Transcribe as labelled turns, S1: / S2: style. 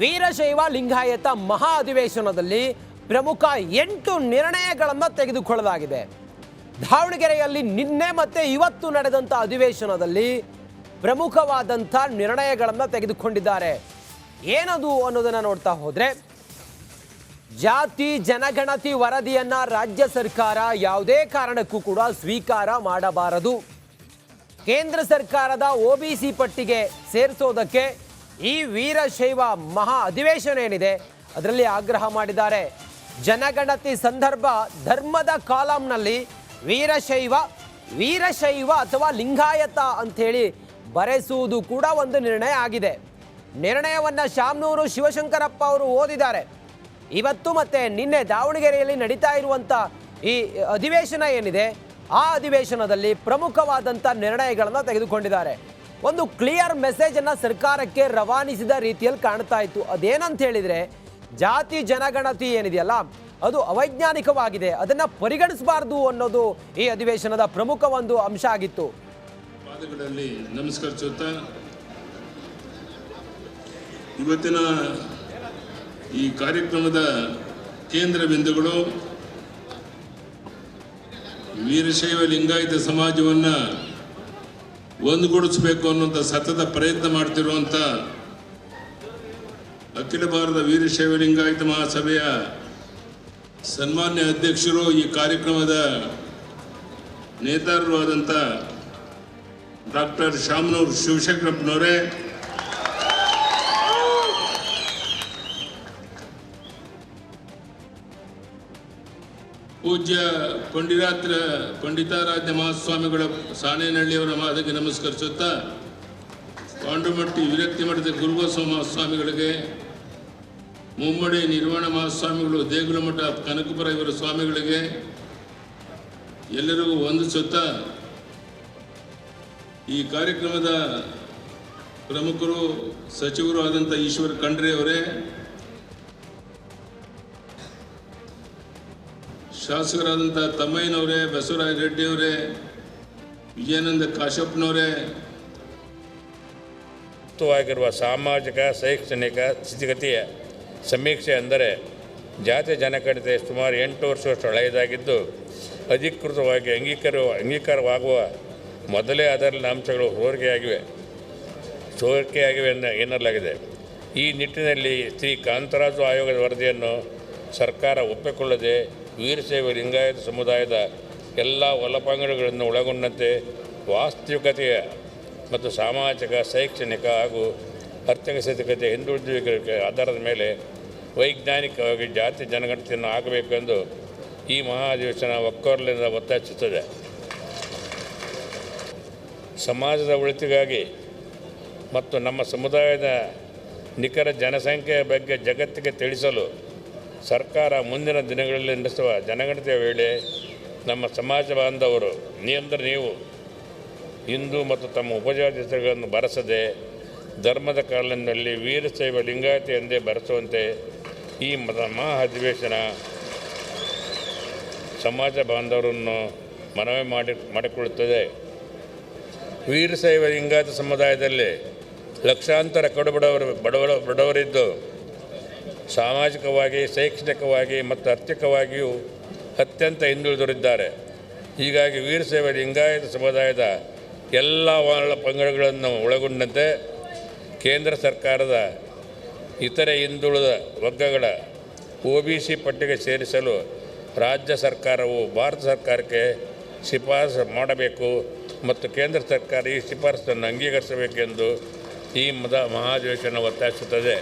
S1: ವೀರಶೈವ ಲಿಂಗಾಯತ ಮಹಾ ಅಧಿವೇಶನದಲ್ಲಿ ಪ್ರಮುಖ 8 ನಿರ್ಣಯಗಳನ್ನು ತೆಗೆದುಕೊಳ್ಳಲಾಗಿದೆ. ದಾವಣಗೆರೆಯಲ್ಲಿ ನಿನ್ನೆ ಮತ್ತೆ ಇವತ್ತು ನಡೆದಂತ ಅಧಿವೇಶನದಲ್ಲಿ ಪ್ರಮುಖವಾದಂತ ನಿರ್ಣಯಗಳನ್ನು ತೆಗೆದುಕೊಂಡಿದ್ದಾರೆ. ಏನದು ಅನ್ನೋದನ್ನ ನೋಡ್ತಾ ಹೋದ್ರೆ, ಜಾತಿ ಜನಗಣತಿ ವರದಿಯನ್ನ ರಾಜ್ಯ ಸರ್ಕಾರ ಯಾವುದೇ ಕಾರಣಕ್ಕೂ ಕೂಡ ಸ್ವೀಕಾರ ಮಾಡಬಾರದು. ಕೇಂದ್ರ ಸರ್ಕಾರದ ಒಬಿಸಿ ಪಟ್ಟಿಗೆ ಸೇರಿಸೋದಕ್ಕೆ ಈ ವೀರಶೈವ ಮಹಾ ಅಧಿವೇಶನ ಏನಿದೆ ಅದರಲ್ಲಿ ಆಗ್ರಹ ಮಾಡಿದ್ದಾರೆ. ಜನಗಣತಿ ಸಂದರ್ಭ ಧರ್ಮದ ಕಾಲಂನಲ್ಲಿ ವೀರಶೈವ ಅಥವಾ ಲಿಂಗಾಯತ ಅಂಥೇಳಿ ಬರೆಸುವುದು ಕೂಡ ಒಂದು ನಿರ್ಣಯ ಆಗಿದೆ. ನಿರ್ಣಯವನ್ನು ಶಾಮನೂರು ಶಿವಶಂಕರಪ್ಪ ಅವರು ಓದಿದ್ದಾರೆ. ಇವತ್ತು ಮತ್ತೆ ನಿನ್ನೆ ದಾವಣಗೆರೆಯಲ್ಲಿ ನಡೀತಾ ಇರುವಂಥ ಈ ಅಧಿವೇಶನ ಏನಿದೆ ಆ ಅಧಿವೇಶನದಲ್ಲಿ ಪ್ರಮುಖವಾದಂಥ ನಿರ್ಣಯಗಳನ್ನು ತೆಗೆದುಕೊಂಡಿದ್ದಾರೆ. ಒಂದು ಕ್ಲಿಯರ್ ಮೆಸೇಜನ್ನು ಸರ್ಕಾರಕ್ಕೆ ರವಾನಿಸಿದ ರೀತಿಯಲ್ಲಿ ಕಾಣ್ತಾ ಇತ್ತು. ಅದೇನಂತ ಹೇಳಿದರೆ, ಜಾತಿ ಜನಗಣತಿ ಏನಿದೆಯಲ್ಲ ಅದು ಅವೈಜ್ಞಾನಿಕವಾಗಿದೆ, ಅದನ್ನು ಪರಿಗಣಿಸಬಾರ್ದು ಅನ್ನೋದು ಈ ಅಧಿವೇಶನದ ಪ್ರಮುಖ ಒಂದು ಅಂಶ ಆಗಿತ್ತು.
S2: ಪಾದಗಳಲ್ಲಿ ನಮಸ್ಕರಿಸುತ್ತಾ ಇವತ್ತಿನ ಈ ಕಾರ್ಯಕ್ರಮದ ಕೇಂದ್ರ ಬಿಂದುಗಳು ವೀರಶೈವ ಲಿಂಗಾಯತ ಸಮಾಜವನ್ನು ಒಂದುಗೂಡಿಸಬೇಕು ಅನ್ನುವಂಥ ಸತತ ಪ್ರಯತ್ನ ಮಾಡ್ತಿರುವಂಥ ಅಖಿಲ ಭಾರತ ವೀರಶೈವ ಲಿಂಗಾಯತ ಮಹಾಸಭೆಯ ಸನ್ಮಾನ್ಯ ಅಧ್ಯಕ್ಷರು, ಈ ಕಾರ್ಯಕ್ರಮದ ನೇತಾರರು ಆದಂಥ ಡಾಕ್ಟರ್ ಶಾಮನೂರು ಶಿವಶಂಕರಪ್ಪನವರೇ, ಪೂಜ್ಯ ಪಂಡಿತಾರಾಧ್ಯ ಮಹಾಸ್ವಾಮಿಗಳ ಸಾಣೇನಹಳ್ಳಿಯವರ ಮಾದಕ್ಕೆ ನಮಸ್ಕರಿಸುತ್ತಾ, ಪಾಂಡುಮಟ್ಟಿ ವಿರಕ್ತಿ ಮಠದ ಗುರುಬಸವ ಮಹಾಸ್ವಾಮಿಗಳಿಗೆ, ಮುಮ್ಮಡಿ ನಿರ್ವಾಣ ಮಹಾಸ್ವಾಮಿಗಳು, ದೇಗುಲ ಮಠ ಕನಕಪುರ ಇವರ ಸ್ವಾಮಿಗಳಿಗೆ ಎಲ್ಲರಿಗೂ ವಂದಿಸುತ್ತಾ, ಈ ಕಾರ್ಯಕ್ರಮದ ಪ್ರಮುಖರು ಸಚಿವರು ಆದಂಥ ಈಶ್ವರ ಖಂಡ್ರೆ ಅವರೇ, ಶಾಸಕರಾದಂಥ ತಮ್ಮಯ್ಯನವರೇ, ಬಸವರಾಜ ರೆಡ್ಡಿಯವರೇ, ವಿಜಯಾನಂದ ಕಾಶಪ್ಪನವರೇ,
S3: ವಾಗಿರುವ ಸಾಮಾಜಿಕ ಶೈಕ್ಷಣಿಕ ಸ್ಥಿತಿಗತಿಯ ಸಮೀಕ್ಷೆ ಅಂದರೆ ಜಾತಿ ಜನಗಣತಿ ಸುಮಾರು 8 ವರ್ಷದಷ್ಟು ಹಳೆಯದಾಗಿದ್ದು ಅಧಿಕೃತವಾಗಿ ಅಂಗೀಕಾರವಾಗುವ ಮೊದಲೇ ಅದರಲ್ಲಿನ ಅಂಶಗಳು ಸೋರಿಕೆಯಾಗಿವೆ ಎನ್ನಲಾಗಿದೆ. ಈ ನಿಟ್ಟಿನಲ್ಲಿ ಶ್ರೀ ಕಾಂತರಾಜು ಆಯೋಗದ ವರದಿಯನ್ನು ಸರ್ಕಾರ ಒಪ್ಪಿಕೊಳ್ಳದೆ ವೀರಶೈವ ಲಿಂಗಾಯತ ಸಮುದಾಯದ ಎಲ್ಲ ಒಳಪಂಗಡಗಳನ್ನು ಒಳಗೊಂಡಂತೆ ವಾಸ್ತವಿಕತೆಯ ಮತ್ತು ಸಾಮಾಜಿಕ ಶೈಕ್ಷಣಿಕ ಹಾಗೂ ಆರ್ಥಿಕ ಸ್ಥಿತಿಗತಿಯ ಹಿಂದುಳಿದ ಆಧಾರದ ಮೇಲೆ ವೈಜ್ಞಾನಿಕವಾಗಿ ಜಾತಿ ಜನಗಣತಿಯನ್ನು ಆಗಬೇಕೆಂದು ಈ ಮಹಾ ಅಧಿವೇಶನ ಒಕ್ಕೊರಲಿನಿಂದ ಒತ್ತಾಯಿಸುತ್ತದೆ. ಸಮಾಜದ ಒಳಿತಿಗಾಗಿ ಮತ್ತು ನಮ್ಮ ಸಮುದಾಯದ ನಿಖರ ಜನಸಂಖ್ಯೆಯ ಬಗ್ಗೆ ಜಗತ್ತಿಗೆ ತಿಳಿಸಲು ಸರ್ಕಾರ ಮುಂದಿನ ದಿನಗಳಲ್ಲಿ ನಡೆಸುವ ಜನಗಣತಿಯ ವೇಳೆ ನಮ್ಮ ಸಮಾಜ ಬಾಂಧವರು ನೀವು ಹಿಂದೂ ಮತ್ತು ತಮ್ಮ ಉಪಜಾತಿ ಹೆಸರುಗಳನ್ನು ಬರೆಸದೆ ಧರ್ಮದ ಕಾಲದಲ್ಲಿ ವೀರಶೈವ ಲಿಂಗಾಯತ ಎಂದೇ ಬರೆಸುವಂತೆ ಈ ಮಹಾ ಅಧಿವೇಶನ ಸಮಾಜ ಬಾಂಧವರನ್ನು ಮನವಿ ಮಾಡಿಕೊಳ್ಳುತ್ತದೆ. ವೀರಶೈವ ಲಿಂಗಾಯತ ಸಮುದಾಯದಲ್ಲಿ ಲಕ್ಷಾಂತರ ಬಡವರಿದ್ದು ಸಾಮಾಜಿಕವಾಗಿ, ಶೈಕ್ಷಣಿಕವಾಗಿ ಮತ್ತು ಆರ್ಥಿಕವಾಗಿಯೂ ಅತ್ಯಂತ ಹಿಂದುಳಿದಿದ್ದಾರೆ. ಹೀಗಾಗಿ ವೀರಶೈವ ಲಿಂಗಾಯತ ಸಮುದಾಯದ ಎಲ್ಲ ಪಂಗಡಗಳನ್ನು ಒಳಗೊಂಡಂತೆ ಕೇಂದ್ರ ಸರ್ಕಾರದ ಇತರೆ ಹಿಂದುಳಿದ ವರ್ಗಗಳ ಒಬಿಸಿ ಪಟ್ಟಿಗೆ ಸೇರಿಸಲು ರಾಜ್ಯ ಸರ್ಕಾರವು ಭಾರತ ಸರ್ಕಾರಕ್ಕೆ ಶಿಫಾರಸು ಮಾಡಬೇಕು ಮತ್ತು ಕೇಂದ್ರ ಸರ್ಕಾರ ಈ ಶಿಫಾರಸನ್ನು ಅಂಗೀಕರಿಸಬೇಕೆಂದು ಈ ಮಹಾಧಿವೇಶನ ಒತ್ತಾಯಿಸುತ್ತದೆ.